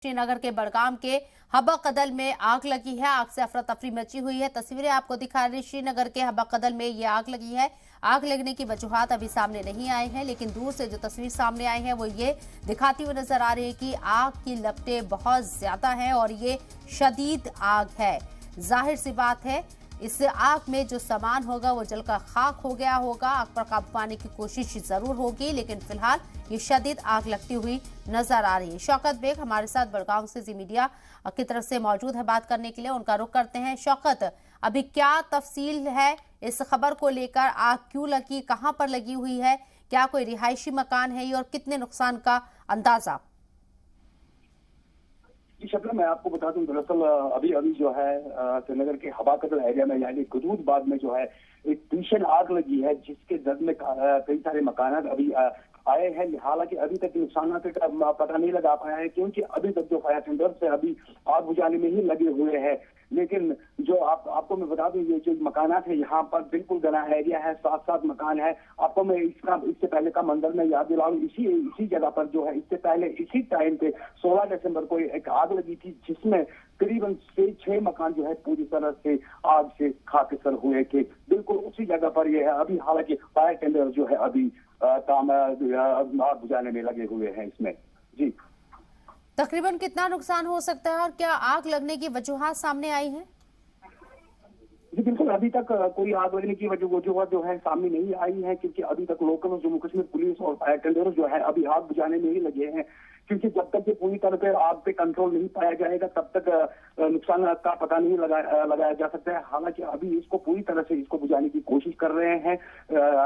श्रीनगर के बड़गाम के हबा कदल में आग लगी है। आग से अफरा तफरी मची हुई है। तस्वीरें आपको दिखा रही। श्रीनगर के हबा कदल में ये आग लगी है। आग लगने की वजूहात अभी सामने नहीं आई हैं, लेकिन दूर से जो तस्वीर सामने आई है वो ये दिखाती हुई नजर आ रही है कि आग की लपटें बहुत ज्यादा हैं और ये शदीद आग है। जाहिर सी बात है इस आग में जो सामान होगा वो जलकर खाक हो गया होगा। आग पर काबू पाने की कोशिश जरूर होगी, लेकिन फिलहाल ये शदीद आग लगती हुई नजर आ रही है। शौकत बेग हमारे साथ बड़गांव से जी मीडिया की तरफ से मौजूद है बात करने के लिए, उनका रुख करते हैं। शौकत, अभी क्या तफसील है इस खबर को लेकर? आग क्यों लगी, कहां पर लगी हुई है, क्या कोई रिहायशी मकान है ये और कितने नुकसान का अंदाजा? जी शक्ल मैं आपको बता दूं, दरअसल अभी अभी जो है श्रीनगर के हबा कदल एरिया में यानी गदूदबाद में जो है एक भीषण आग लगी है, जिसके जद में कई सारे मकान अभी आए हैं। हालांकि अभी तक नुकसान का पता नहीं लगा पाया है, क्योंकि अभी तक जो फायर टेंडर से अभी आग बुझाने में ही लगे हुए हैं। लेकिन जो आपको मैं बता दूं, ये जो मकानात है यहाँ पर बिल्कुल घना एरिया है, साथ साथ मकान है। आपको मैं इससे पहले का मंजर में याद दिलाऊं, इसी जगह पर जो है इससे पहले इसी टाइम पे 16 दिसंबर को एक आग लगी थी, जिसमें करीबन 6 मकान जो है पूरी तरह से आग से खाकसर हुए थे। बिल्कुल उसी जगह पर ये है अभी। हालांकि फायर टेंडर जो है अभी काम आग बुझाने में लगे हुए हैं इसमें। जी, तकरीबन कितना नुकसान हो सकता है और क्या आग लगने की वजूहात सामने आई है? जी बिल्कुल, अभी तक कोई आग लगने की वजूहत जो है सामने नहीं आई है, क्योंकि अभी तक लोकल जम्मू कश्मीर पुलिस और फायर टेंडर जो है अभी आग बुझाने में ही लगे हैं। क्योंकि जब तक ये पूरी तरह से आग पे कंट्रोल नहीं पाया जाएगा तब तक नुकसान का पता नहीं लगाया जा सकता है। हालांकि अभी इसको पूरी तरह से इसको बुझाने की कोशिश कर रहे हैं।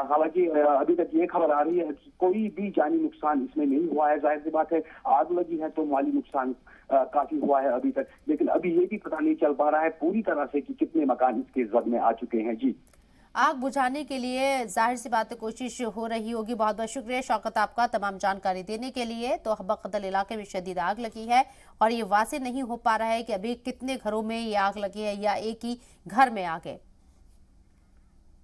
हालांकि अभी तक ये खबर आ रही है कि कोई भी जानी नुकसान इसमें नहीं हुआ है। जाहिर सी बात है, आग लगी है तो माली नुकसान काफी हुआ है अभी तक, लेकिन अभी ये भी पता नहीं चल पा रहा है पूरी तरह से कि कितने मकान इसके जद में आ चुके हैं। जी, आग बुझाने के लिए जाहिर सी बात है कोशिश हो रही होगी। बहुत बहुत शुक्रिया शौकत आपका तमाम जानकारी देने के लिए। तो हबा कदल इलाके में शदीद आग लगी है और ये वाज़ेह नहीं हो पा रहा है कि अभी कितने घरों में ये आग लगी है या एक ही घर में आग है।